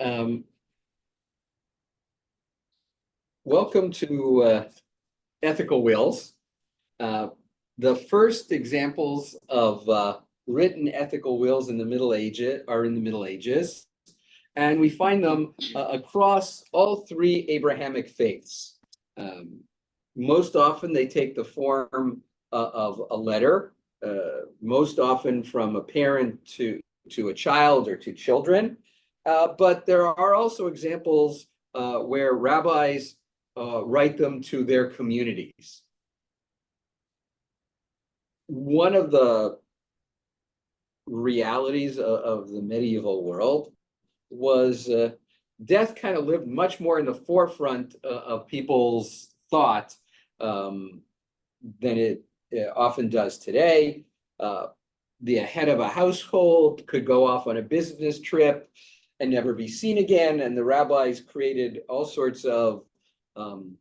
Um, Welcome to Ethical Wills. The first examples of written ethical wills in the Middle Ages are in the Middle Ages, and we find them across all three Abrahamic faiths. Most often they take the form of a letter, most often from a parent to a child or to children. But there are also examples where rabbis write them to their communities. One of the realities of the medieval world was death kind of lived much more in the forefront of people's thought than it often does today. The head of a household could go off on a business trip and never be seen again, and the rabbis created all sorts of I'm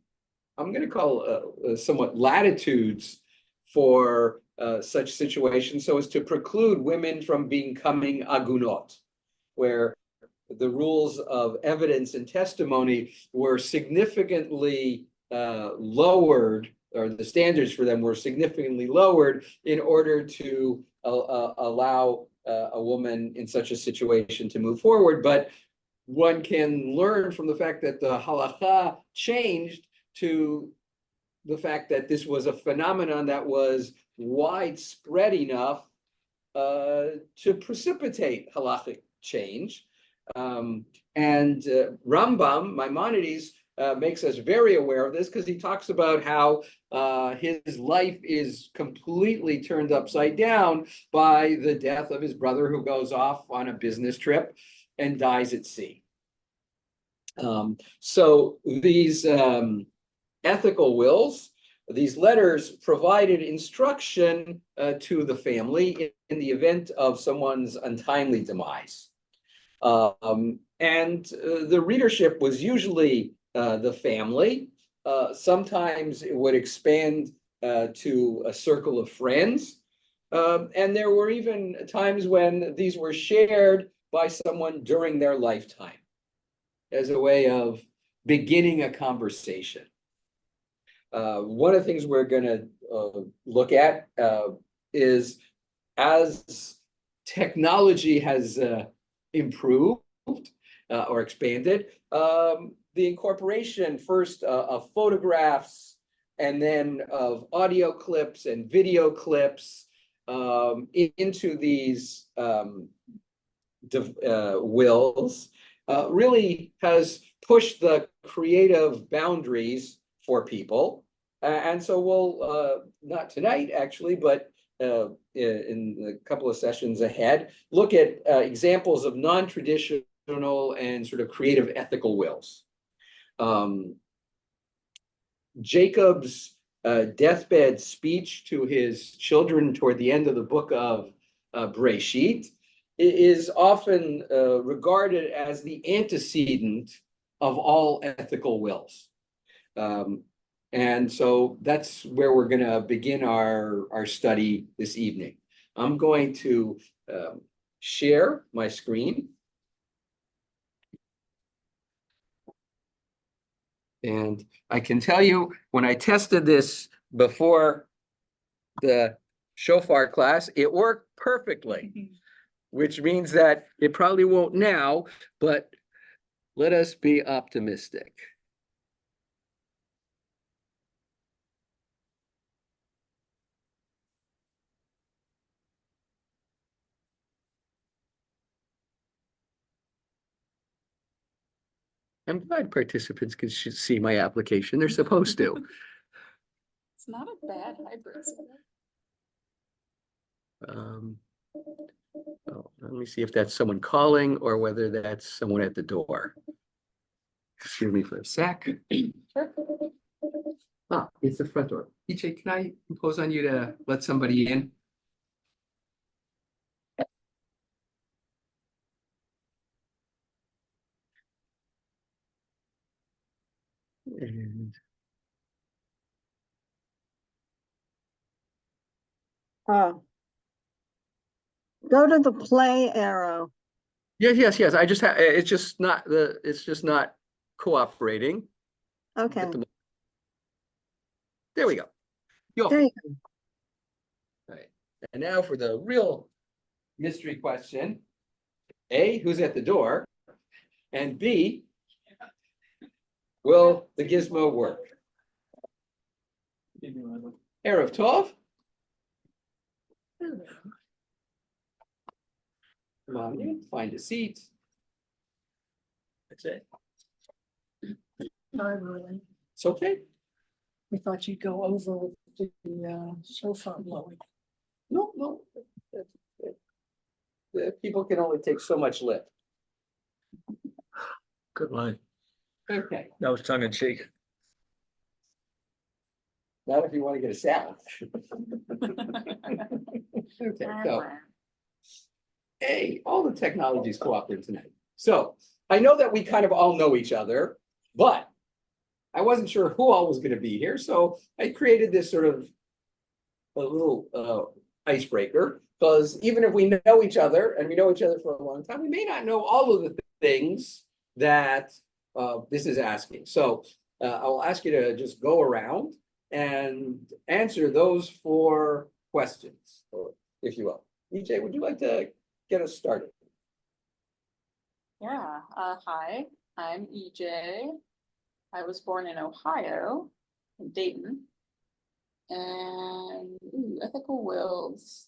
going to call somewhat latitudes for such situations, so as to preclude women from becoming agunot, where the rules of evidence and testimony were significantly lowered, or the standards for them were significantly lowered in order to allow a woman in such a situation to move forward. But one can learn from the fact that the halakha changed to the fact that this was a phenomenon that was widespread enough to precipitate halachic change. And Rambam, Maimonides, makes us very aware of this because he talks about how his life is completely turned upside down by the death of his brother, who goes off on a business trip and dies at sea. So these ethical wills, these letters provided instruction to the family in the event of someone's untimely demise. And the readership was usually the family. Sometimes it would expand to a circle of friends. And there were even times when these were shared by someone during their lifetime as a way of beginning a conversation. One of the things we're going to look at is, as technology has improved or expanded, the incorporation first of photographs and then of audio clips and video clips into these wills really has pushed the creative boundaries for people. And so we'll, not tonight actually, but in a couple of sessions ahead, look at examples of non-traditional and sort of creative ethical wills. Jacob's deathbed speech to his children toward the end of the book of Breshit is often regarded as the antecedent of all ethical wills. And so that's where we're going to begin our study this evening. I'm going to share my screen. And I can tell you, when I tested this before the shofar class, it worked perfectly, which means that it probably won't now, but let us be optimistic. I'm glad participants can see my application. They're supposed to. It's not a bad hybrid. Oh, let me see if that's someone calling or whether that's someone at the door. Excuse me for a sec. Sure. Ah, it's the front door. EJ, can I impose on you to let somebody in? And Oh. Go to the play arrow. Yes. I just have, it's just not cooperating Okay, at the moment. There we go. there you All right. And now for the real mystery question. A, who's at the door? And B, will the gizmo work? Erev Tov. Come on in, find a seat. That's it. Not really. It's okay. We thought you'd go over with the shofar blowing. No. The people can only take so much lip. Good line. Okay, That was tongue in cheek. not if you want to get a salad. Okay, so hey, all the technologies cooperating tonight. So I know that we kind of all know each other, but I wasn't sure who all was going to be here. So I created this sort of a little icebreaker, because even if we know each other and we know each other for a long time, we may not know all of the things that this is asking. So I'll ask you to just go around and answer those 4 questions, if you will. EJ, would you like to get us started? Yeah, hi, I'm EJ. I was born in Ohio, in Dayton. And ethical wills.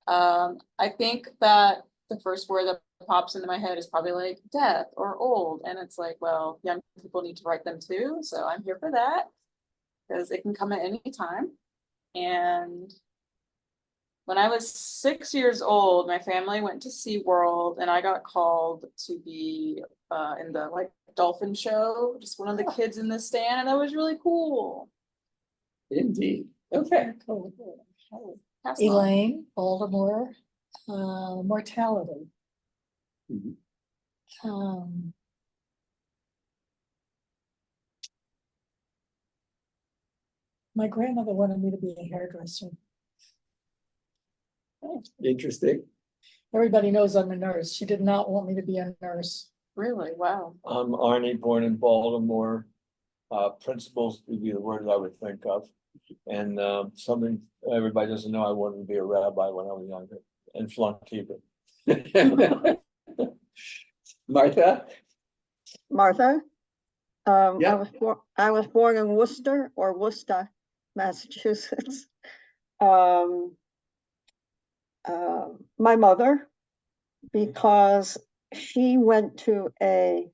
I think that the first word that pops into my head is probably like death or old. And it's like, well, young people need to write them too. So I'm here for that because it can come at any time. And when I was 6 years old, my family went to SeaWorld and I got called to be in the like dolphin show, just one of the kids in the stand, and that was really cool. Indeed. Okay. Pass on. Elaine, Baltimore, mortality. Mhm. My grandmother wanted me to be a hairdresser. Interesting. Everybody knows I'm a nurse. She did not want me to be a nurse. Really? Wow. I'm Arnie, born in Baltimore. Principles would be the word I would think of. And something everybody doesn't know, I wanted to be a rabbi when I was younger and flunked Hebrew. Martha? Martha. Yeah. I was born in Worcester, Massachusetts. My mother, because she went to a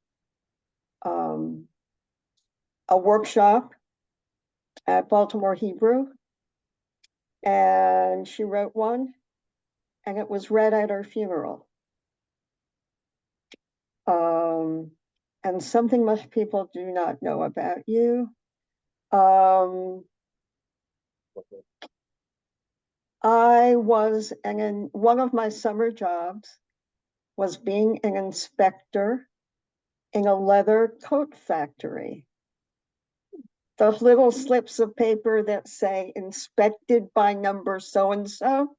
workshop at Baltimore Hebrew, and she wrote one, and it was read at her funeral. And something most people do not know about you. I was, and in one of my summer jobs was being an inspector in a leather coat factory. Those little slips of paper that say inspected by number so-and-so.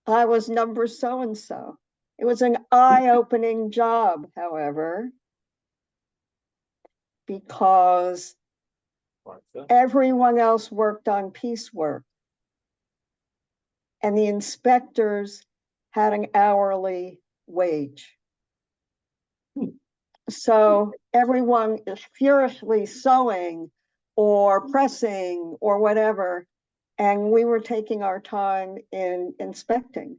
I was number so-and-so. It was an eye-opening job, however, because Martha. everyone else worked on piecework. And the inspectors had an hourly wage. So everyone is furiously sewing or pressing or whatever. And we were taking our time in inspecting.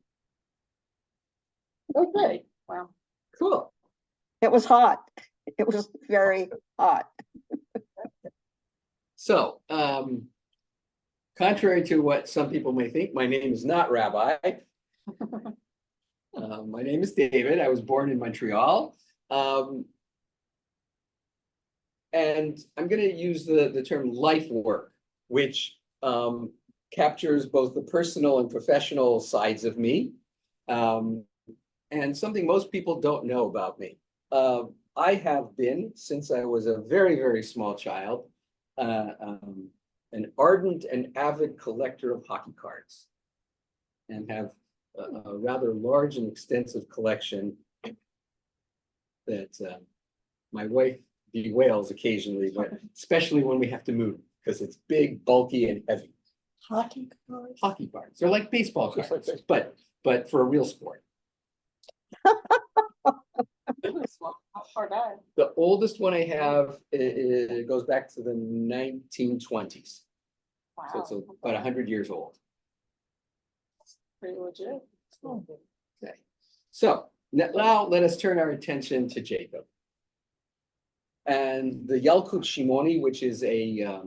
Okay, Wow. cool. It was hot. It was very hot. So, contrary to what some people may think, my name is not Rabbi. My name is David. I was born in Montreal. And I'm going to use the term life work, which captures both the personal and professional sides of me, and something most people don't know about me. I have been, since I was a very, very small child, an ardent and avid collector of hockey cards, and have a rather large and extensive collection that my wife bewails occasionally, but especially when we have to move, because it's big, bulky, and heavy. Hockey cards. Hockey cards, they're like baseball Just like cards, but for a real sport. How far back? The oldest one I have, it goes back to the 1920s. So it's Wow, about 100 years old. pretty legit. Okay, so now let us turn our attention to Jacob. And the Yalkut Shimoni, which is a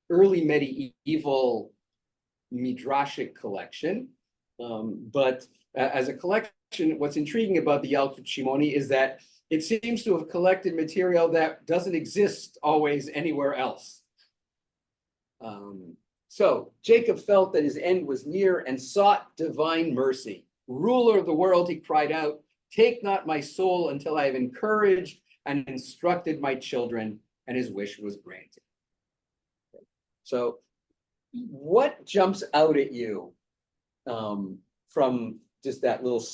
early medieval midrashic collection. But as a collection, what's intriguing about the Yalkut Shimoni is that it seems to have collected material that doesn't exist always anywhere else. So Jacob felt that his end was near and sought divine mercy. Ruler of the world, he cried out, take not my soul until I have encouraged and instructed my children, and his wish was granted. So what jumps out at you from just that little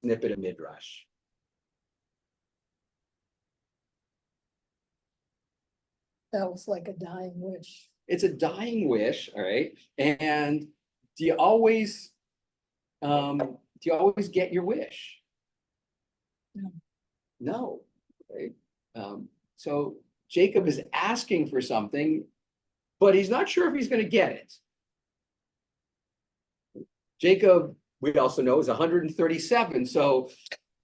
snippet of Midrash? That was like a dying wish. It's a dying wish, all right? And do you always get your wish? No. No, right? So Jacob is asking for something, but he's not sure if he's going to get it. Jacob, we also know, is 137. So,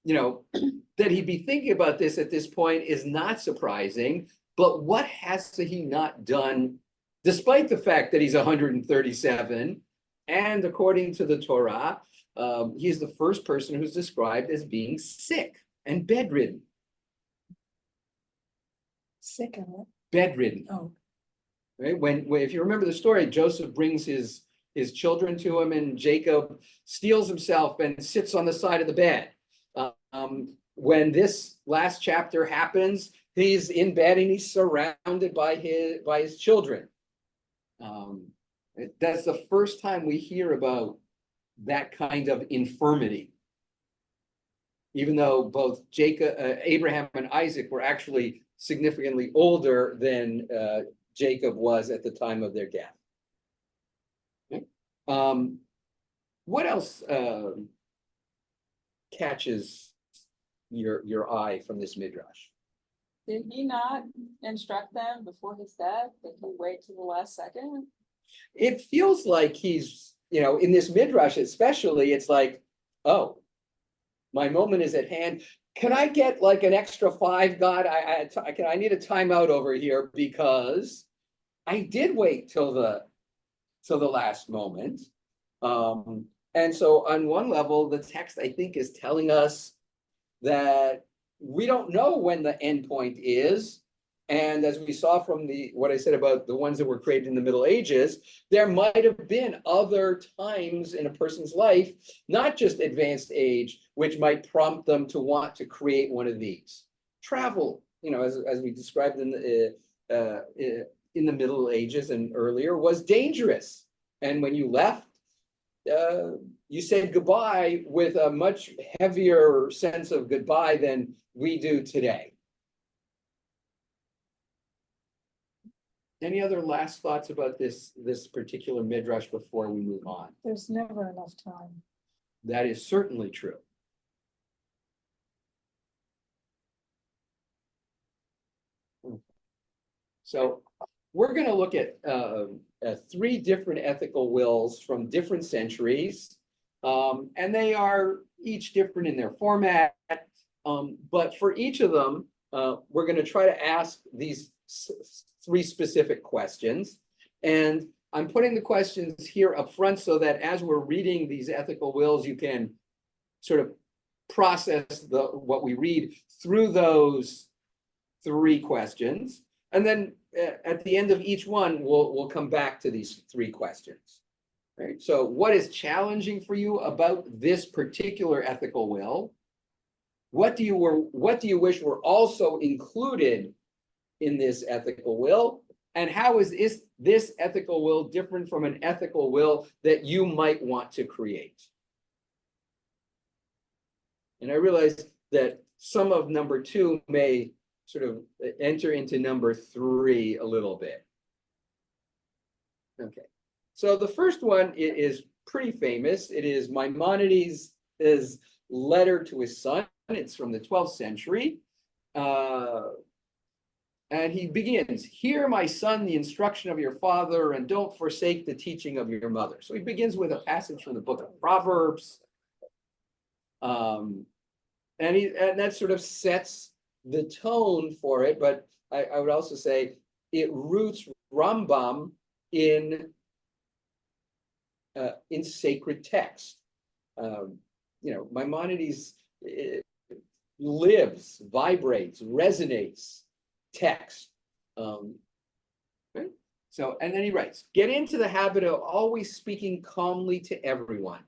you know, that he'd be thinking about this at this point is not surprising. But what has he not done, despite the fact that he's 137? And according to the Torah, he's the first person who's described as being sick and bedridden. Sick of it. Bedridden. Oh, Right? When if you remember the story, Joseph brings his children to him, and Jacob steels himself and sits on the side of the bed. When this last chapter happens, he's in bed and he's surrounded by his children. That's the first time we hear about that kind of infirmity. Even though both Abraham and Isaac were actually significantly older than Jacob was at the time of their death. Okay. What else catches your eye from this midrash? Did he not instruct them before his death? Did he wait till the last second? It feels like he's, in this midrash especially, it's like, oh, my moment is at hand. Can I get like an extra 5, God? I need a timeout over here because I did wait till the last moment. And so on one level, the text, I think, is telling us that we don't know when the end point is. And as we saw from what I said about the ones that were created in the Middle Ages, there might have been other times in a person's life, not just advanced age, which might prompt them to want to create one of these. Travel, as we described in the Middle Ages and earlier, was dangerous. And when you left, you said goodbye with a much heavier sense of goodbye than we do today. Any other last thoughts about this particular midrash before we move on? there's never enough time. That is certainly true. So we're going to look at 3 different ethical wills from different centuries, and they are each different in their format. But for each of them, we're going to try to ask these 3 specific questions. And I'm putting the questions here up front so that as we're reading these ethical wills, you can sort of process what we read through those 3 questions. And then at the end of each one, we'll come back to these 3 questions. Right? So what is challenging for you about this particular ethical will? What do you wish were also included in this ethical will? And how is this ethical will different from an ethical will that you might want to create? And I realize that some of number 2 may sort of enter into number 3 a little bit. Okay, so the first one is pretty famous. It is Maimonides' letter to his son. It's from the 12th century. And he begins, "Hear, my son, the instruction of your father, and don't forsake the teaching of your mother." So he begins with a passage from the book of Proverbs. And that sort of sets the tone for it. But I would also say it roots Rambam in sacred text. Maimonides lives, vibrates, resonates text. Right? So, and then he writes, "Get into the habit of always speaking calmly to everyone.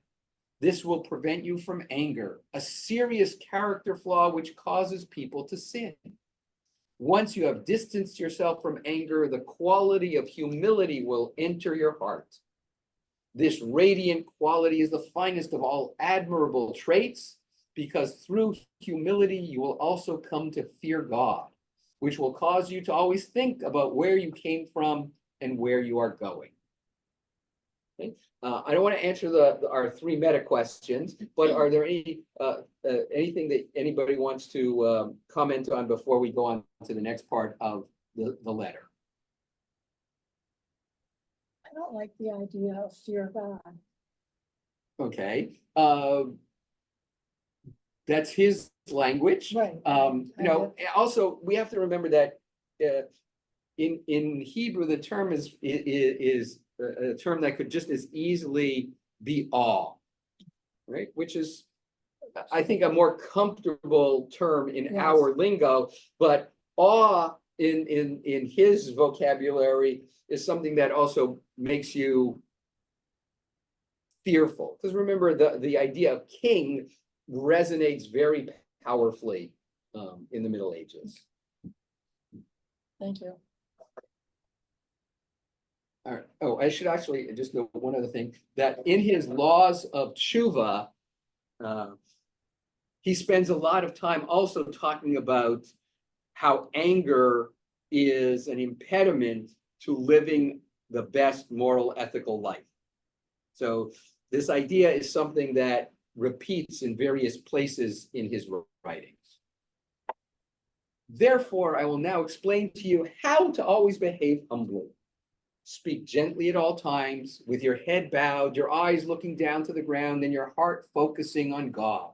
This will prevent you from anger, a serious character flaw which causes people to sin. Once you have distanced yourself from anger, the quality of humility will enter your heart. This radiant quality is the finest of all admirable traits, because through humility you will also come to fear God, which will cause you to always think about where you came from and where you are going." Okay. I don't want to answer our 3 meta questions, but are there anything that anybody wants to comment on before we go on to the next part of the letter? I don't like the idea of fear of God. Okay. That's his language. Right. Also we have to remember that in Hebrew, the term is a term that could just as easily be awe, right? Which is, I think, a more comfortable term in Yes. our lingo, but awe in his vocabulary is something that also makes you fearful. Because remember, the idea of king resonates very powerfully in the Middle Ages. Thank you. All right. Oh, I should actually just know one other thing, that in his laws of tshuva, he spends a lot of time also talking about how anger is an impediment to living the best moral, ethical life. So this idea is something that repeats in various places in his writings. "Therefore, I will now explain to you how to always behave humbly. Speak gently at all times, with your head bowed, your eyes looking down to the ground, and your heart focusing on God.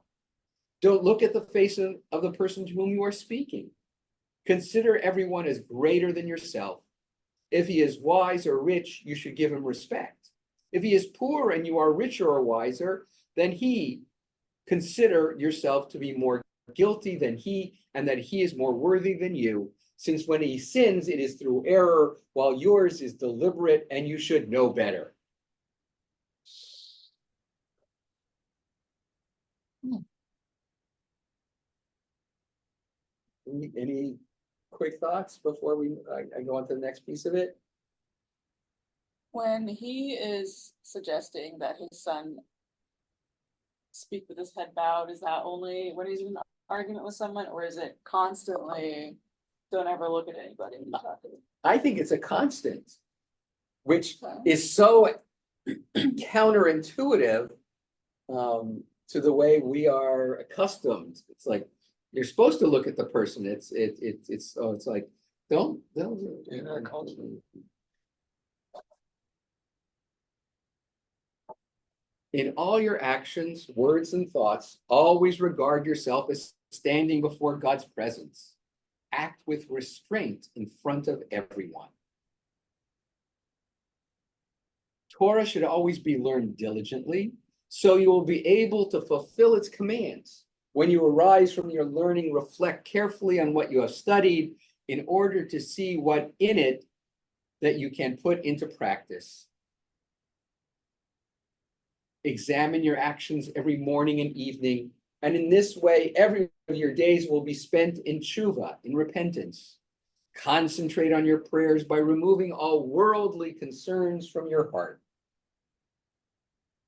Don't look at the face of the person to whom you are speaking. Consider everyone as greater than yourself. If he is wise or rich, you should give him respect. If he is poor and you are richer or wiser than he, consider yourself to be more guilty than he, and that he is more worthy than you. Since when he sins, it is through error, while yours is deliberate, and you should know better." Any quick thoughts before I go on to the next piece of it? When he is suggesting that his son speak with his head bowed, is that only when he's in an argument with someone, or is it constantly, don't ever look at anybody when you're talking? I think it's a constant, which Okay. is so counterintuitive to the way we are accustomed. It's like you're supposed to look at the person. It's like don't. In our culture. "In all your actions, words, and thoughts, always regard yourself as standing before God's presence. Act with restraint in front of everyone. Torah should always be learned diligently, so you will be able to fulfill its commands. When you arise from your learning, reflect carefully on what you have studied in order to see what in it that you can put into practice. Examine your actions every morning and evening, and in this way, every of your days will be spent in tshuva, in repentance. Concentrate on your prayers by removing all worldly concerns from your heart.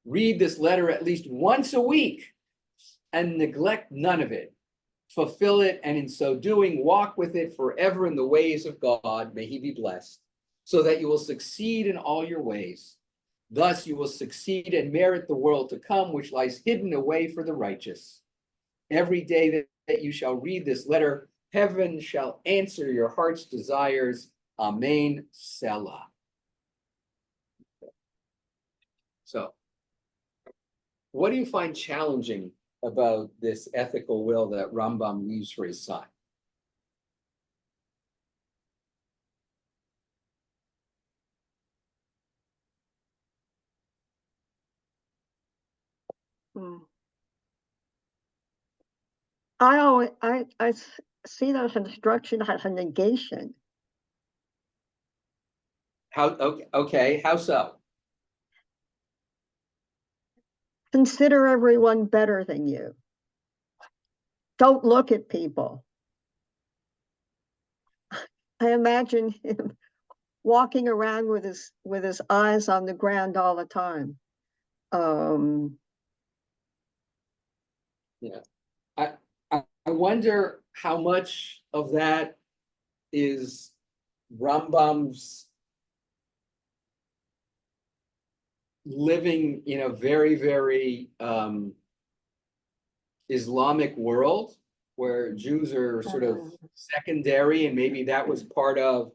Read this letter at least once a week, and neglect none of it. Fulfill it, and in so doing, walk with it forever in the ways of God. May he be blessed, so that you will succeed in all your ways. Thus you will succeed and merit the world to come, which lies hidden away for the righteous. Every day that you shall read this letter, heaven shall answer your heart's desires. Amen. Selah. So, what do you find challenging about this ethical will that Rambam leaves for his son? Hmm. I see those instructions as a negation. How, okay, how so? Consider everyone better than you. Don't look at people. I imagine him walking around with his eyes on the ground all the time. Yeah. I wonder how much of that is Rambam's living in a very, very Islamic world where Jews are sort of secondary, and maybe that was part of,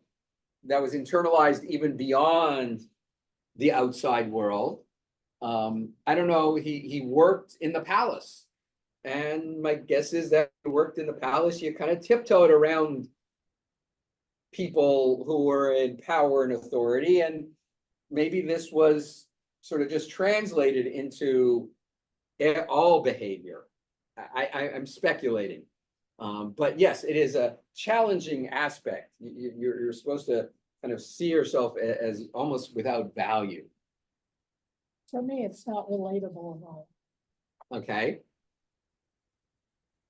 that was internalized even beyond the outside world. I don't know, he worked in the palace. And my guess is that he worked in the palace, you kind of tiptoed around people who were in power and authority. And maybe this was sort of just translated into all behavior. I'm speculating. But yes, it is a challenging aspect. You're supposed to kind of see yourself as almost without value. For me, it's not relatable at all. Okay.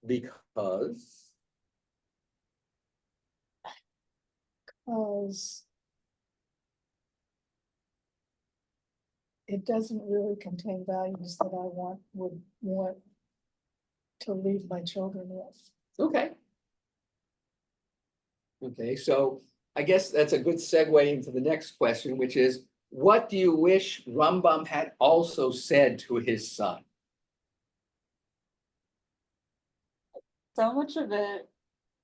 Because It doesn't really contain values that I would want to leave my children with. okay. Okay, so I guess that's a good segue into the next question, which is, what do you wish Rambam had also said to his son? So much of it,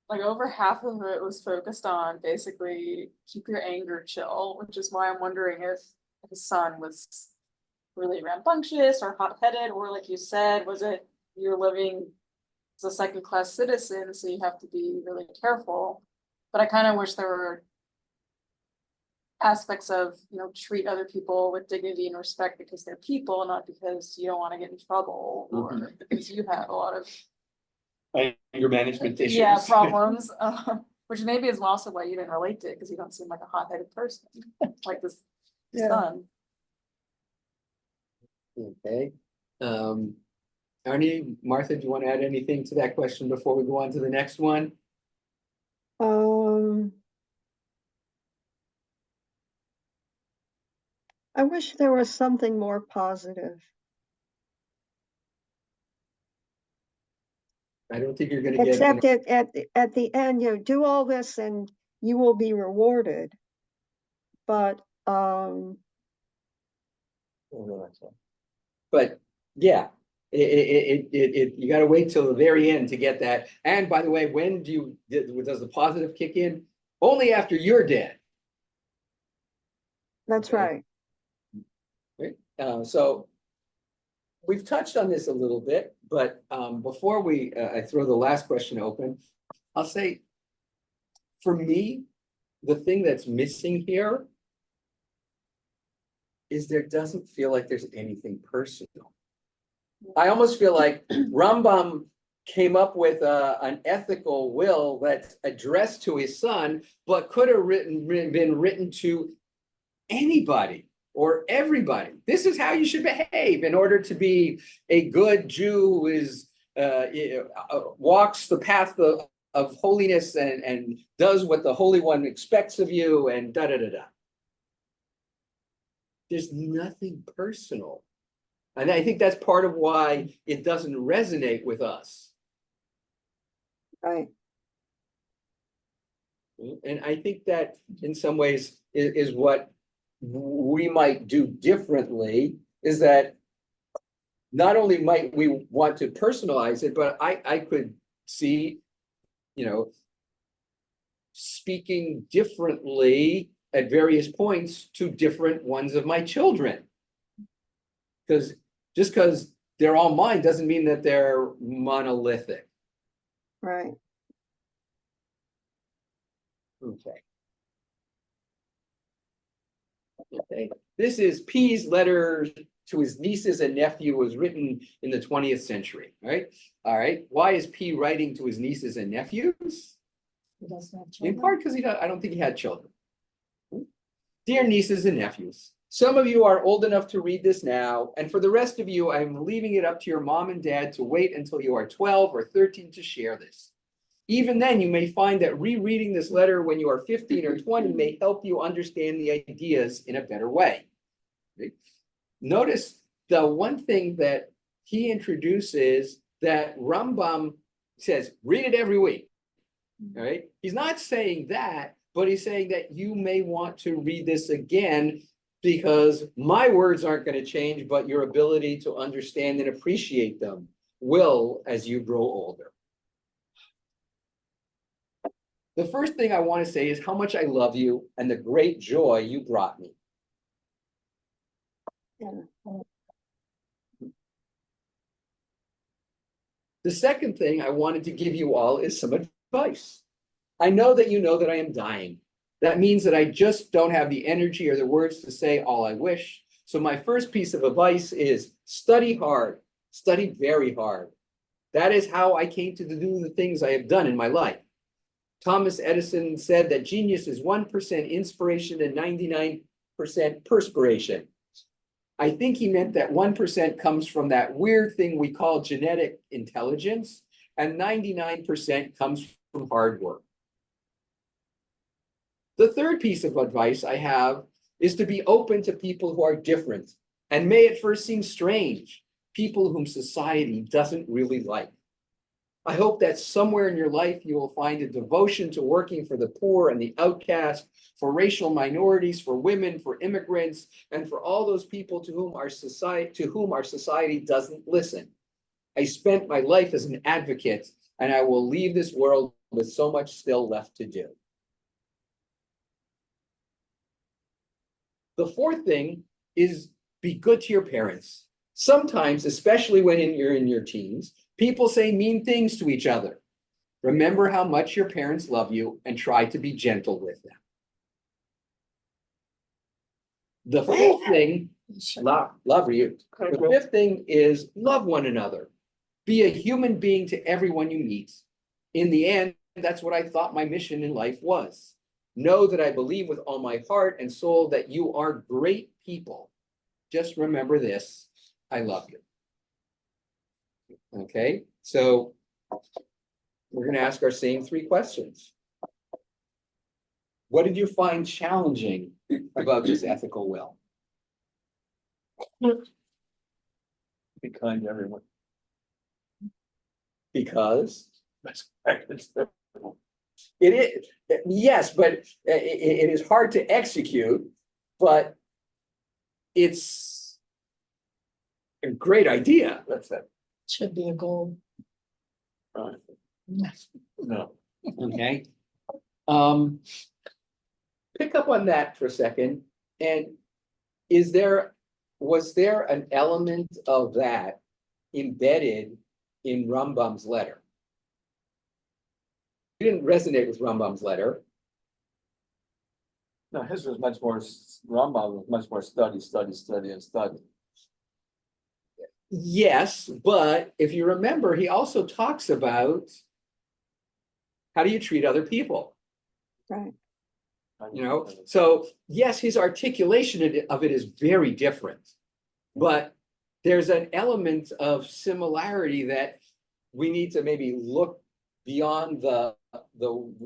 like over half of it was focused on basically keep your anger chill, which is why I'm wondering if his son was really rambunctious or hot-headed, or like you said, was it you're living as a second-class citizen, so you have to be really careful. But I kind of wish there were aspects of, treat other people with dignity and respect because they're people, not because you don't want to get in trouble or because you have a lot of Anger management issues. yeah, problems, which maybe is also why you didn't relate to it, because you don't seem like a hot-headed person, like this Yeah. son. Okay. Arnie, Martha, do you want to add anything to that question before we go on to the next one? I wish there was something more positive. I don't think you're going to get. Except at the end, do all this and you will be rewarded. But But yeah, you got to wait till the very end to get that. And by the way, when does the positive kick in? Only after you're dead. that's Okay. right. So we've touched on this a little bit, but before I throw the last question open, I'll say, for me, the thing that's missing here is there doesn't feel like there's anything personal. I almost feel like Rambam came up with an ethical will that's addressed to his son, but could have been written to anybody or everybody. This is how you should behave in order to be a good Jew who is walks the path of holiness and does what the Holy One expects of you, and da da da da. There's nothing personal And I think that's part of why it doesn't resonate with us. Right. And I think that in some ways is what we might do differently, is that not only might we want to personalize it, but I could see, you know, speaking differently at various points to different ones of my children. Because just because they're all mine doesn't mean that they're monolithic. Right. Okay. Okay. This is P's letter to his nieces and nephew, was written in the 20th century, right? All right. Why is P writing to his nieces and nephews? He doesn't have In children. part because I don't think he had children. Dear nieces and nephews, some of you are old enough to read this now, and for the rest of you, I'm leaving it up to your mom and dad to wait until you are 12 or 13 to share this. Even then, you may find that rereading this letter when you are 15 or 20 may help you understand the ideas in a better way. Notice the one thing that he introduces, that Rambam says, read it every week. All right. He's not saying that, but he's saying that you may want to read this again because my words aren't going to change, but your ability to understand and appreciate them will as you grow older. The first thing I want to say is how much I love you and the great joy you brought me. Yeah. The second thing I wanted to give you all is some advice. I know that you know that I am dying. That means that I just don't have the energy or the words to say all I wish. So my first piece of advice is study hard, study very hard. That is how I came to do the things I have done in my life. Thomas Edison said that genius is 1% inspiration and 99% perspiration. I think he meant that 1% comes from that weird thing we call genetic intelligence, and 99% comes from hard work. The third piece of advice I have is to be open to people who are different and may at first seem strange, people whom society doesn't really like. I hope that somewhere in your life you will find a devotion to working for the poor and the outcast, for racial minorities, for women, for immigrants, and for all those people to whom our society doesn't listen. I spent my life as an advocate, and I will leave this world with so much still left to do. The fourth thing is be good to your parents. Sometimes, especially when you're in your teens, people say mean things to each other. Remember how much your parents love you and try to be gentle with them. The fifth thing, love you. The fifth thing is love one another. Be a human being to everyone you meet. In the end, that's what I thought my mission in life was. Know that I believe with all my heart and soul that you are great people. Just remember this, I love you. Okay, so we're going to ask our same three questions. What did you find challenging about this ethical will? Be kind to everyone. Because it is, yes, but it is hard to execute, but it's a great idea. That's it. Should be a goal. No. Okay. Pick up on that for a second. And was there an element of that embedded in Rambam's letter? You didn't resonate with Rambam's letter. No, his was much more, Rambam was much more study. Yes, but if you remember, he also talks about how do you treat other people? Right. You know, so yes, his articulation of it is very different, but there's an element of similarity that we need to maybe look beyond the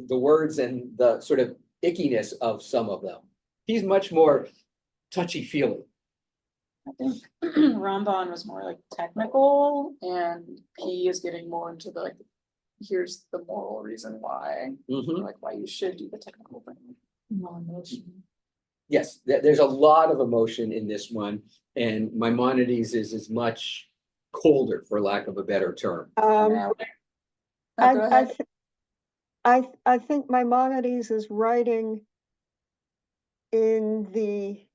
words and the sort of ickiness of some of them. He's much more touchy-feely. I think Ramban was more like technical and P is getting more into the like, here's the moral reason why, Mhm. like why you should do the technical thing. Non-emotional. Yes, there's a lot of emotion in this one, and Maimonides is much colder, for lack of a better term. Now- go I ahead. I think Maimonides is writing in the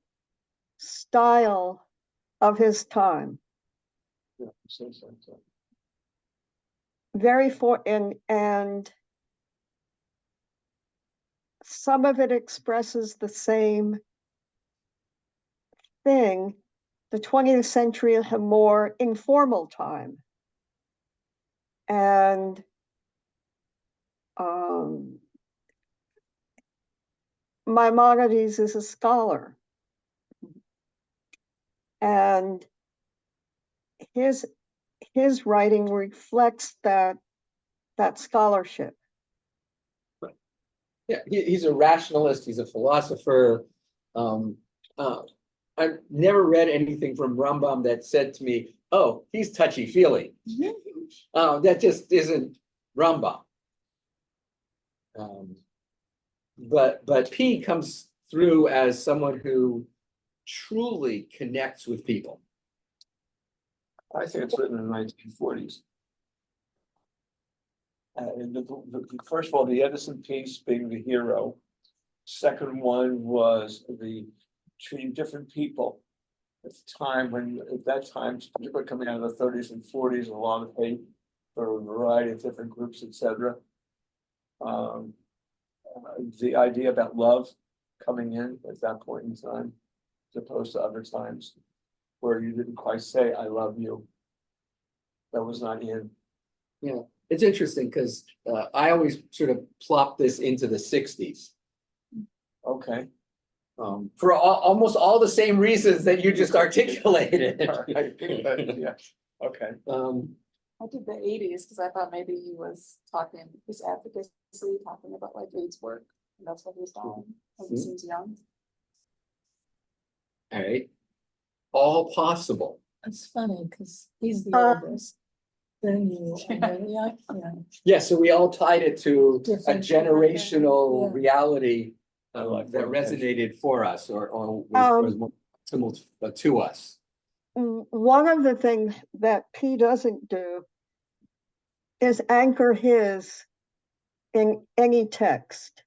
style of his time, Yeah, so. very and some of it expresses the same thing. The 20th century is a more informal time. And Maimonides is a scholar. And his writing reflects that scholarship. Yeah, he's a rationalist, he's a philosopher. I've never read anything from Rambam that said to me, oh, he's touchy-feely. That just isn't Rambam. But P comes through as someone who truly connects with people. I think it's written in the 1940s. First of all, the Edison piece being the hero. Second one was the treating different people. At the time when, at that time, particularly coming out of the 30s and 40s, a lot of hate for a variety of different groups, etc. The idea about love coming in at that point in time, as opposed to other times where you didn't quite say, I love you. That was not in. Yeah, it's interesting because I always sort of plop this into the 60s. Okay. For almost all the same reasons that you just articulated. Yeah, okay. I did the 80s because I thought maybe he was talking his advocacy, talking about like AIDS work, and that's what he was doing. And he seems young. All right, all possible. It's funny, because he's the Uh, oldest. Then you, and then, yeah. Yeah, so we all tied it to a Different- generational yeah. reality I like that that. resonated for us or was more similar to us. One of the things that P doesn't do is anchor his in any text.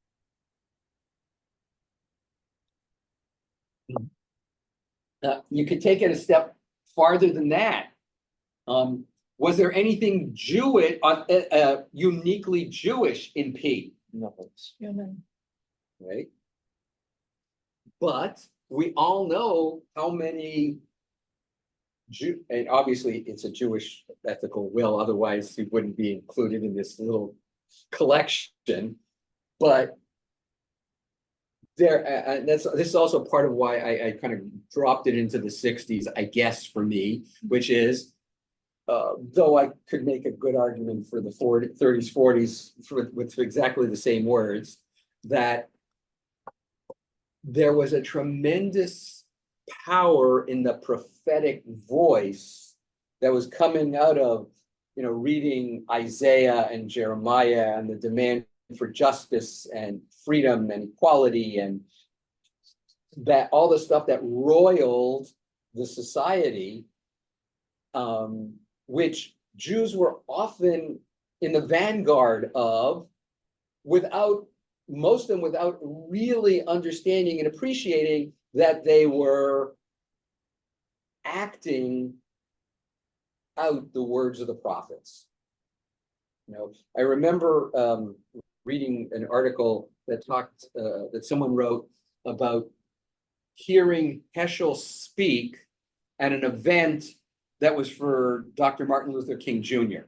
You could take it a step farther than that. Was there anything Jewish, uniquely Jewish in P? No. Human. Right? But we all know how many and obviously it's a Jewish ethical will, otherwise he wouldn't be included in this little collection. But there, and this is also part of why I kind of dropped it into the 60s, I guess, for me, which is, though I could make a good argument for the 30s, 40s with exactly the same words, that there was a tremendous power in the prophetic voice that was coming out of, reading Isaiah and Jeremiah and the demand for justice and freedom and equality and that all the stuff that roiled the society, which Jews were often in the vanguard of, most of them without really understanding and appreciating that they were acting out the words of the prophets. I remember reading an article that that someone wrote about hearing Heschel speak at an event that was for Dr. Martin Luther King Jr.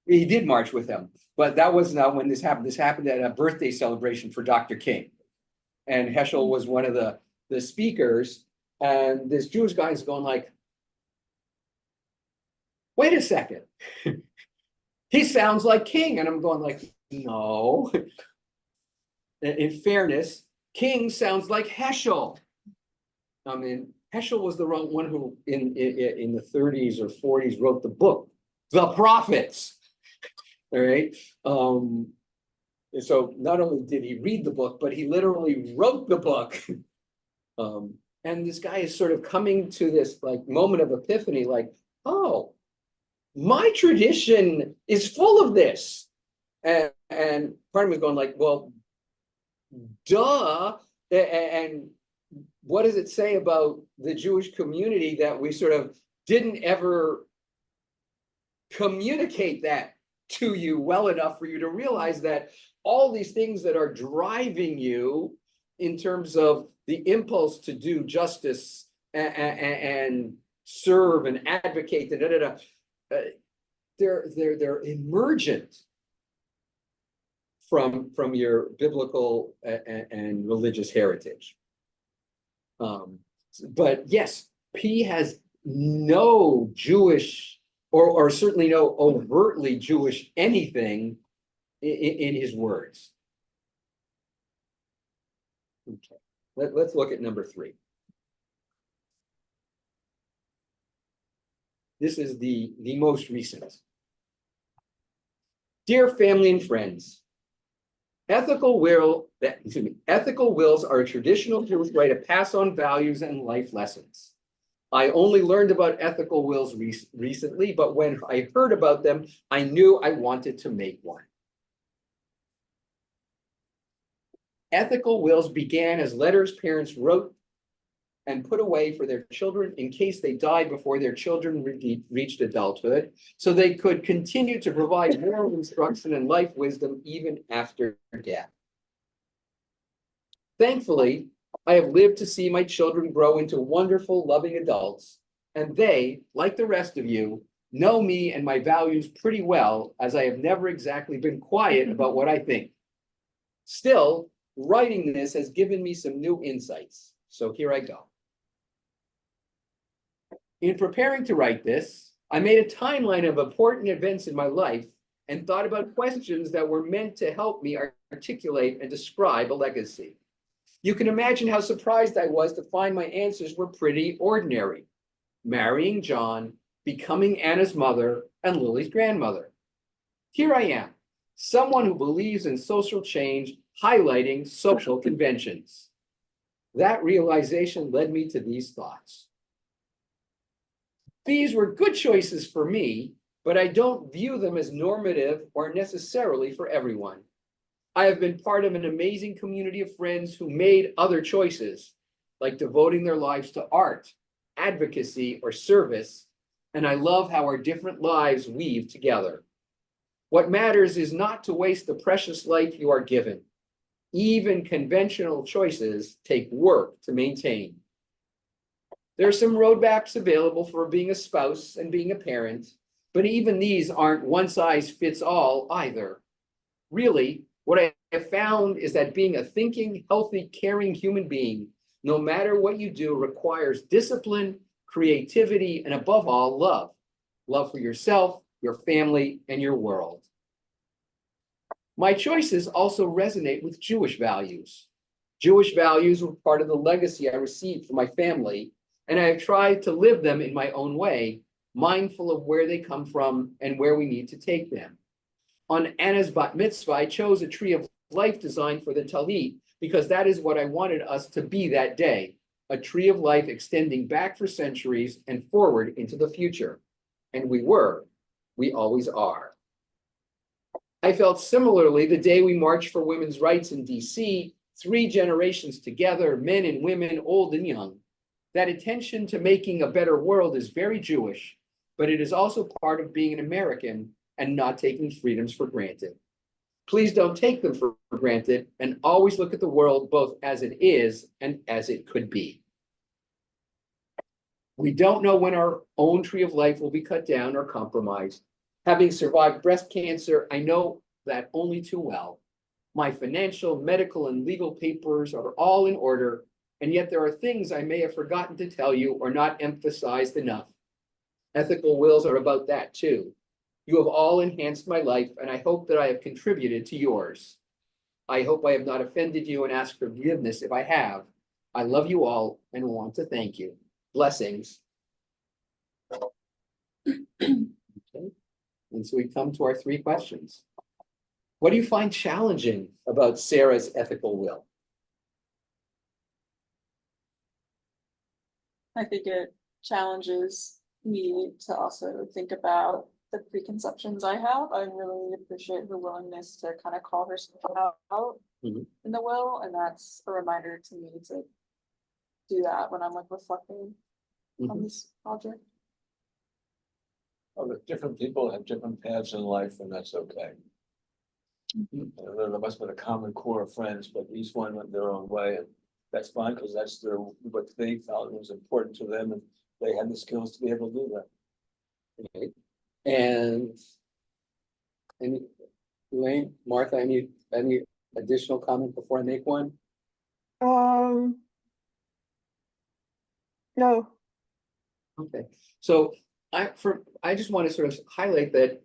He did march with him, but that was not when this happened. This happened at a birthday celebration for Dr. King. And Heschel was one of the speakers, and this Jewish guy is going like, wait a second, he sounds like King. And I'm going like, no. In fairness, King sounds like Heschel. I mean, Heschel was the wrong one who in the 30s or 40s wrote the book, The Prophets. All right. And so not only did he read the book, but he literally wrote the book. And this guy is sort of coming to this like moment of epiphany, like, oh, my tradition is full of this. And part of me is going like, well, duh. And what does it say about the Jewish community that we sort of didn't ever communicate that to you well enough for you to realize that all these things that are driving you in terms of the impulse to do justice and serve and advocate, they're emergent from your biblical and religious heritage. But yes, P has no Jewish or certainly no overtly Jewish anything in his words. Okay, let's look at number 3. This is the most recent. Dear family and friends, ethical wills are a traditional Jewish way to pass on values and life lessons. I only learned about ethical wills recently, but when I heard about them, I knew I wanted to make one. Ethical wills began as letters parents wrote and put away for their children in case they died before their children reached adulthood, so they could continue to provide moral instruction and life wisdom even after death. Thankfully, I have lived to see my children grow into wonderful, loving adults, and they, like the rest of you, know me and my values pretty well, as I have never exactly been quiet about what I think. Still, writing this has given me some new insights, so here I go. In preparing to write this, I made a timeline of important events in my life and thought about questions that were meant to help me articulate and describe a legacy. You can imagine how surprised I was to find my answers were pretty ordinary. Marrying John, becoming Anna's mother, and Lily's grandmother. Here I am, someone who believes in social change, highlighting social conventions. That realization led me to these thoughts. These were good choices for me, but I don't view them as normative or necessarily for everyone. I have been part of an amazing community of friends who made other choices, like devoting their lives to art, advocacy, or service, and I love how our different lives weave together. What matters is not to waste the precious life you are given. Even conventional choices take work to maintain. There are some roadmaps available for being a spouse and being a parent, but even these aren't one size fits all either. Really, what I have found is that being a thinking, healthy, caring human being, no matter what you do, requires discipline, creativity, and above all, love. Love for yourself, your family, and your world. My choices also resonate with Jewish values. Jewish values were part of the legacy I received from my family, and I have tried to live them in my own way, mindful of where they come from and where we need to take them. On Anna's bat mitzvah, I chose a tree of life design for the talit because that is what I wanted us to be that day, a tree of life extending back for centuries and forward into the future. And we always are. I felt similarly the day we marched for women's rights in DC, 3 generations together, men and women, old and young. That attention to making a better world is very Jewish, but it is also part of being an American and not taking freedoms for granted. Please don't take them for granted and always look at the world both as it is and as it could be. We don't know when our own tree of life will be cut down or compromised. Having survived breast cancer, I know that only too well. My financial, medical, and legal papers are all in order, and yet there are things I may have forgotten to tell you or not emphasized enough. Ethical wills are about that too. You have all enhanced my life, and I hope that I have contributed to yours. I hope I have not offended you and ask forgiveness if I have. I love you all and want to thank you. blessings. Okay. And so we come to our three questions. What do you find challenging about Sarah's ethical will? I think it challenges me to also think about the preconceptions I have. I really appreciate her willingness to kind of call herself out Mhm. in the will, and that's a reminder to me to do that when I'm like reflecting on Mhm. this project. Oh, but different people have different paths in life, and that's okay. There must have been a common core of friends, but each one went their own way, and that's fine, because that's what they felt was important to them, and they had the skills to be able to do that. Okay. And Elaine, Martha, any additional comment before I make one? No, Okay, so I just want to sort of highlight that,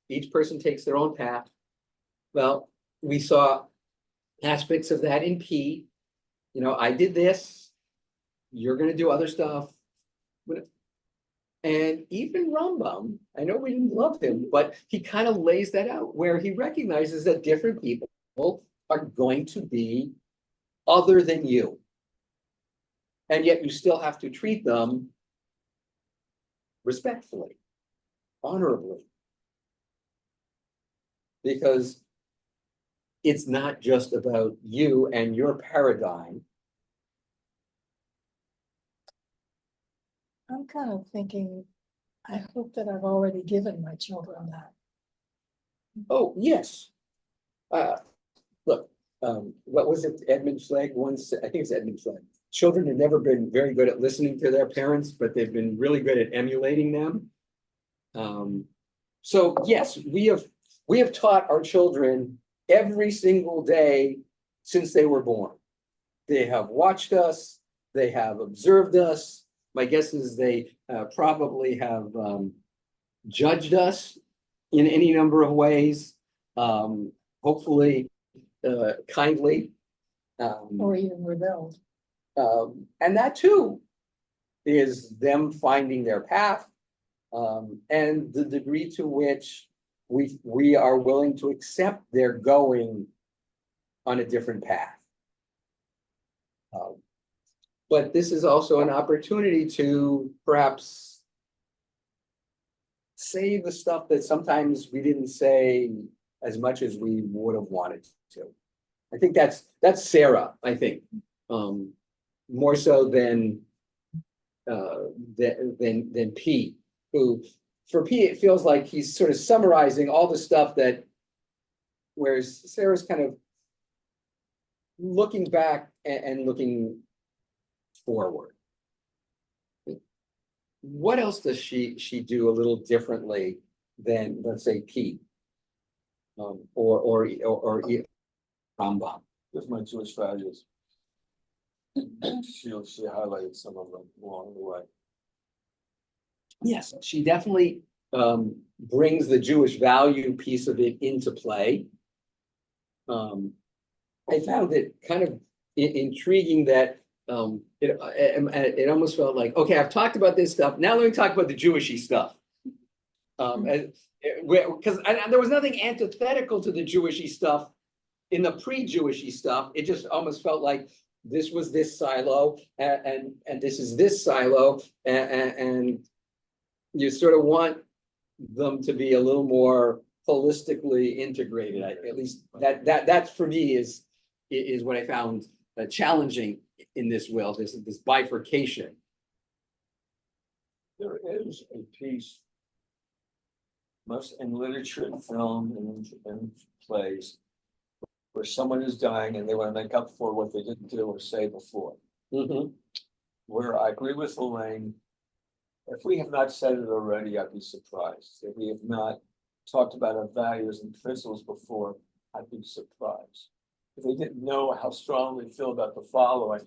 each person takes their own path. Well, we saw aspects of that in P. I did this, you're gonna do other stuff. And even Rambam, I know we didn't love him, but he kind of lays that out where he recognizes that different people are going to be other than you. And yet you still have to treat them respectfully, honorably. Because it's not just about you and your paradigm. I'm kind of thinking, I hope that I've already given my children that. Oh, yes. Look, what was it Edmund Schlegg once, I think it's Edmund Schlegg. Children have never been very good at listening to their parents, but they've been really good at emulating them. So yes, we have taught our children every single day since they were born. They have watched us, they have observed us. My guess is they probably have judged us in any number of ways, hopefully kindly. Or even rebelled. And that too is them finding their path, and the degree to which we are willing to accept they're going on a different path. But this is also an opportunity to perhaps say the stuff that sometimes we didn't say as much as we would have wanted to. I think that's Sarah, I think, more so than P, who for P, it feels like he's sort of summarizing all the stuff that, whereas Sarah's kind of looking back and looking forward. What else does she do a little differently than, let's say, P? Or Rambam? With my Jewish values. She highlighted some of them along the way. Yes, she definitely brings the Jewish value piece of it into play. I found it kind of intriguing that it almost felt like, okay, I've talked about this stuff. Now let me talk about the Jewishy stuff. Because there was nothing antithetical to the Jewishy stuff in the pre-Jewishy stuff. It just almost felt like this was this silo, and this is this silo, and you sort of want them to be a little more holistically integrated. At least that's for me is what I found challenging in this will, this bifurcation. There is a piece, most in literature and film and plays, where someone is dying and they want to make up for what they didn't do or say before. Mm-hmm. Where I agree with Elaine, if we have not said it already, I'd be surprised. If we have not talked about our values and principles before, I'd be surprised. If they didn't know how strongly we feel about the following,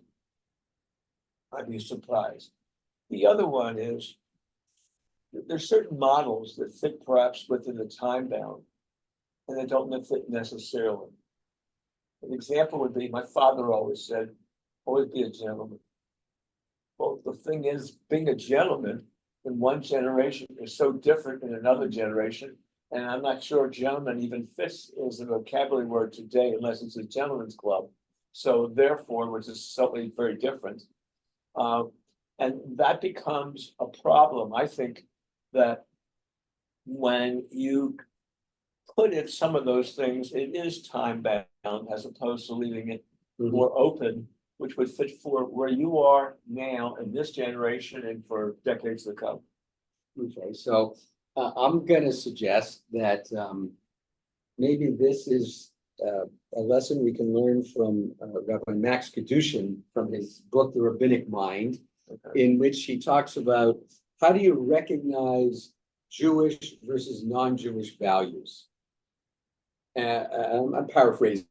I'd be surprised. The other one is, there's certain models that fit perhaps within the time bound, and they don't fit necessarily. An example would be, my father always said, always be a gentleman. Well, the thing is, being a gentleman in one generation is so different in another generation. And I'm not sure gentleman even fits as a vocabulary word today unless it's a gentleman's club. So therefore, which is something very different. And that becomes a problem. I think that when you put in some of those things, it is time bound as opposed to leaving it more open, which would fit for where you are now in this generation and for decades to come. Okay, so I'm gonna suggest that maybe this is a lesson we can learn from Rabbi Max Kedushin from his book, The Rabbinic Mind, in which he talks about how do you recognize Jewish versus non-Jewish values. I'm paraphrasing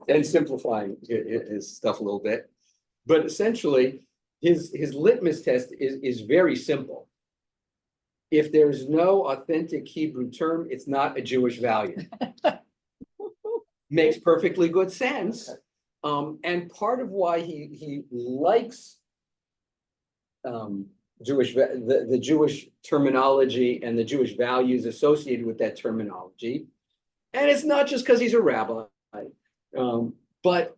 and simplifying his stuff a little bit, but essentially his litmus test is very simple. If there's no authentic Hebrew term, it's not a Jewish value. Makes perfectly good sense. And part of why he likes the Jewish terminology and the Jewish values associated with that terminology. And it's not just because he's a rabbi, but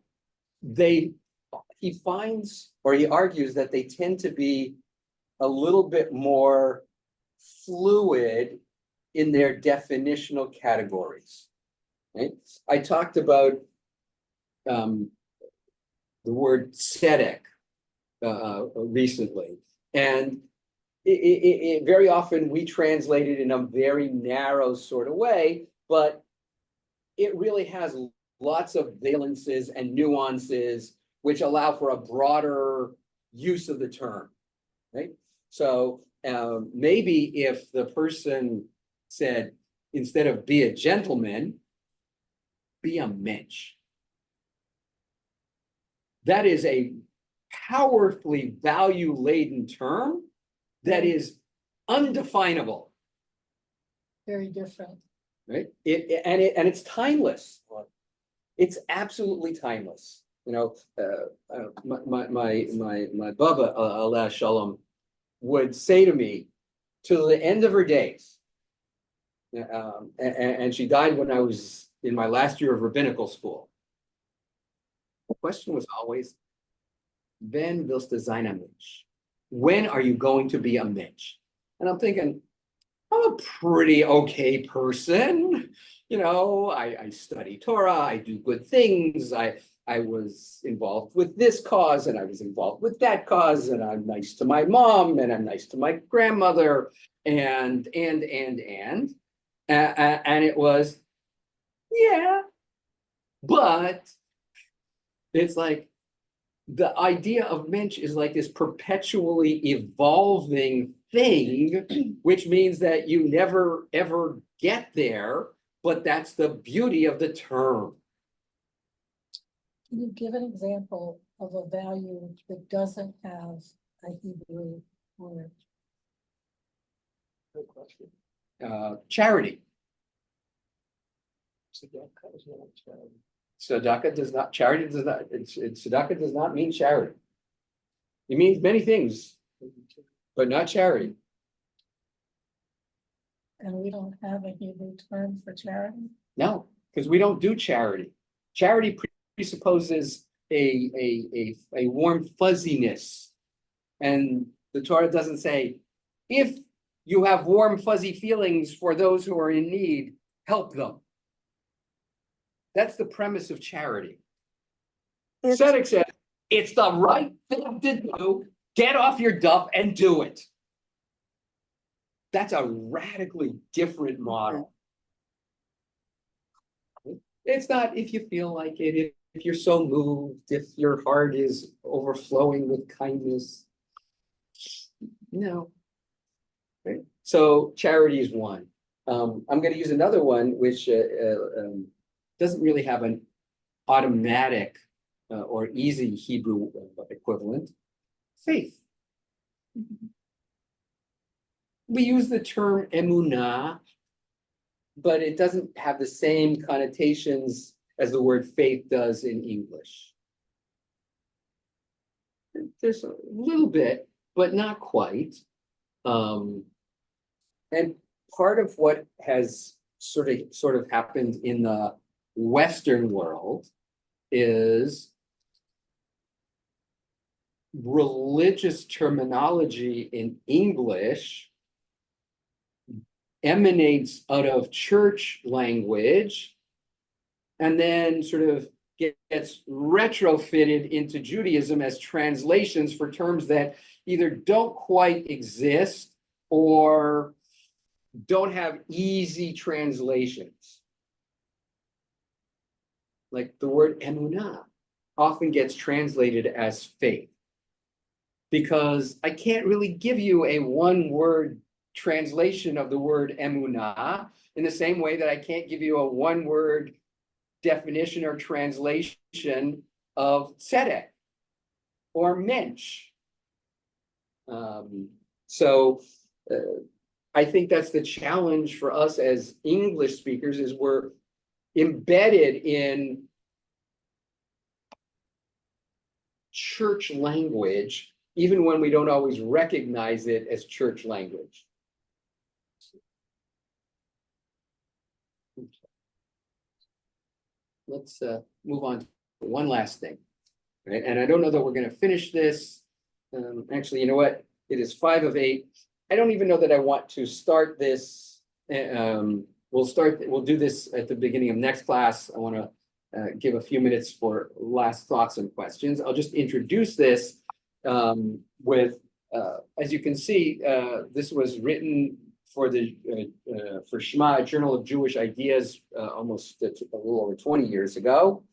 he finds, or he argues that they tend to be a little bit more fluid in their definitional categories. Right? I talked about the word tzedek recently, and it very often we translate it in a very narrow sort of way, but it really has lots of valences and nuances which allow for a broader use of the term, right? So maybe if the person said, instead of be a gentleman, be a mensch. That is a powerfully value-laden term that is undefinable. Very different. Right? And it's timeless. It's absolutely timeless. You know, my Baba, Allah Shalom, would say to me till the end of her days, and she died when I was in my last year of rabbinical school. The question was always, "When willst du sein ein Mensch?" When are you going to be a mensch? And I'm thinking, I'm a pretty okay person. You know, I study Torah, I do good things, I was involved with this cause and I was involved with that cause, and I'm nice to my mom and I'm nice to my grandmother, and it was, yeah, but it's like the idea of mensch is like this perpetually evolving thing, which means that you never ever get there, but that's the beauty of the term. Can you give an example of a value that doesn't have a Hebrew word? Good question. Charity. Tzedakah is not charity. Tzedakah does not, tzedakah does not mean charity. It means many things, but not charity. And we don't have a Hebrew term for charity? No, because we don't do charity. Charity presupposes a warm fuzziness. And the Torah doesn't say, if you have warm fuzzy feelings for those who are in need, help them. That's the premise of charity. It's- Tzedek says, it's the right thing to do. Get off your duff and do it. That's a radically different model. It's not if you feel like it, if you're so moved, if your heart is overflowing with kindness. No. Right? So charity is one. I'm going to use another one, which doesn't really have an automatic or easy Hebrew equivalent. Faith. We use the term emunah, but it doesn't have the same connotations as the word faith does in English. there's a little bit, but not quite. And part of what has sort of happened in the Western world is religious terminology in English emanates out of church language and then sort of gets retrofitted into Judaism as translations for terms that either don't quite exist or don't have easy translations. Like the word emunah often gets translated as faith, because I can't really give you a one-word translation of the word emunah in the same way that I can't give you a one-word definition or translation of tzedek or mensch. So I think that's the challenge for us as English speakers, is we're embedded in church language, even when we don't always recognize it as church language. Let's move on to one last thing, right? And I don't know that we're going to finish this. Actually, you know what? It is 5 of 8. I don't even know that I want to start this. We'll do this at the beginning of next class. I want to give a few minutes for last thoughts and questions. I'll just introduce this with, as you can see, this was written for the Shema, Journal of Jewish Ideas, almost a little over 20 years ago.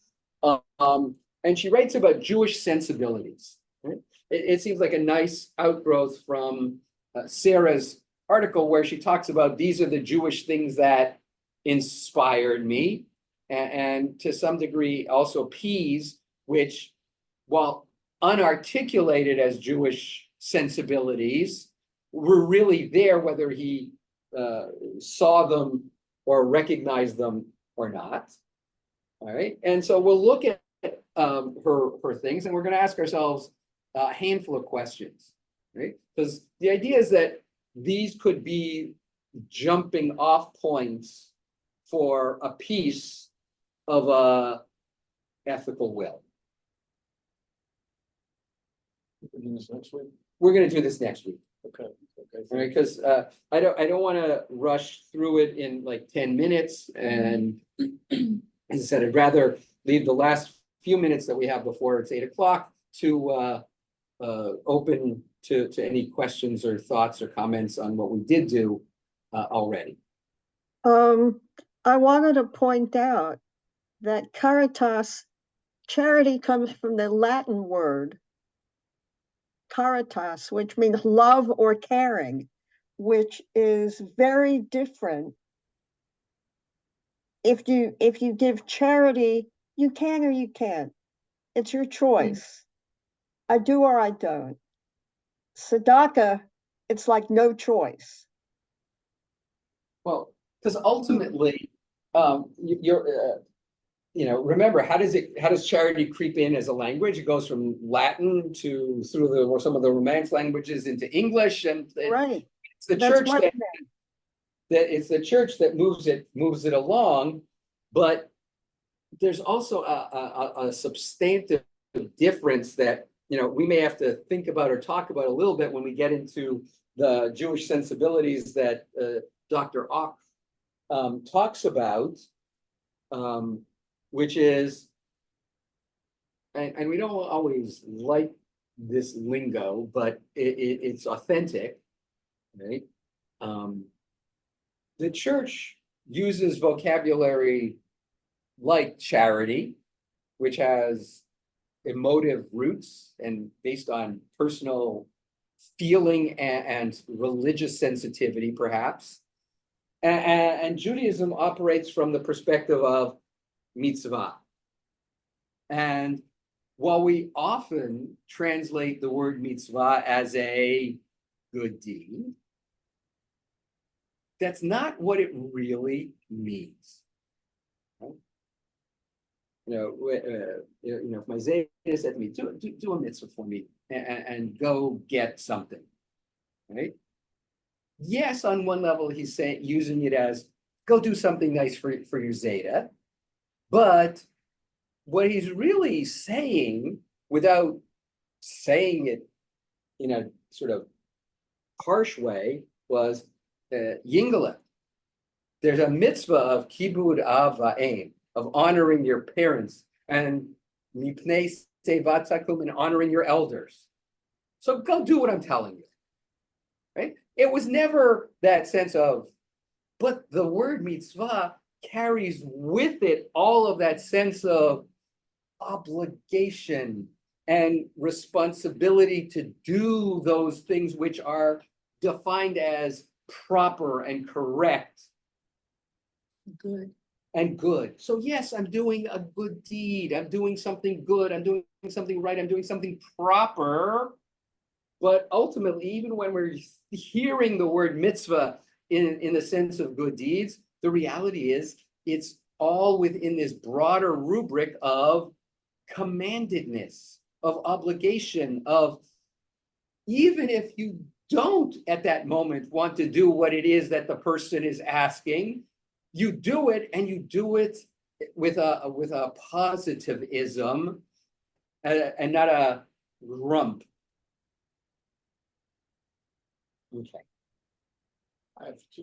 And she writes about Jewish sensibilities. Right? It seems like a nice outgrowth from Sarah's article, where she talks about these are the Jewish things that inspired me, and to some degree also P's, which, while unarticulated as Jewish sensibilities, were really there whether he saw them or recognized them or not. All right, and so we'll look at her things, and we're going to ask ourselves a handful of questions, right? Because the idea is that these could be jumping off points for a piece of a ethical will. We're going to do this next week. Okay. All right, because I don't want to rush through it in like 10 minutes. And as I said, I'd rather leave the last few minutes that we have before it's 8 o'clock to open to any questions or thoughts or comments on what we did do already. I wanted to point out that caritas, charity, comes from the Latin word caritas, which means love or caring, which is very different. If you give charity, you can or you can't. It's your choice. I do or I don't. Tzedakah, it's like no choice. Well, because ultimately, remember, how does charity creep in as a language? It goes from Latin to through some of the Romance languages into English, and Right. it's the church that it's the church that moves it along. But there's also a substantive difference that we may have to think about or talk about a little bit when we get into the Jewish sensibilities that Dr. Ock talks about, which is, and we don't always like this lingo, but it's authentic, right? The church uses vocabulary like charity, which has emotive roots and based on personal feeling and religious sensitivity, perhaps. And Judaism operates from the perspective of mitzvah. And while we often translate the word mitzvah as a good deed, that's not what it really means. If my Zayda said to me, do a mitzvah for me, and go get something, right? Yes, on one level, he's saying, using it as, go do something nice for your Zeta. But what he's really saying, without saying it in a sort of harsh way, was Yingala. There's a mitzvah of kibud av va'em, of honoring your parents, and mipnei sevatzakum, and honoring your elders. So go do what I'm telling you, right? It was never that sense of, but the word mitzvah carries with it all of that sense of obligation and responsibility to do those things which are defined as proper and correct Good. and good. So yes, I'm doing a good deed. I'm doing something good. I'm doing something right. I'm doing something proper. But ultimately, even when we're hearing the word mitzvah in the sense of good deeds, the reality is it's all within this broader rubric of commandedness, of obligation, of even if you don't at that moment want to do what it is that the person is asking, you do it, and you do it with a positivism and not a grump. Okay. I have two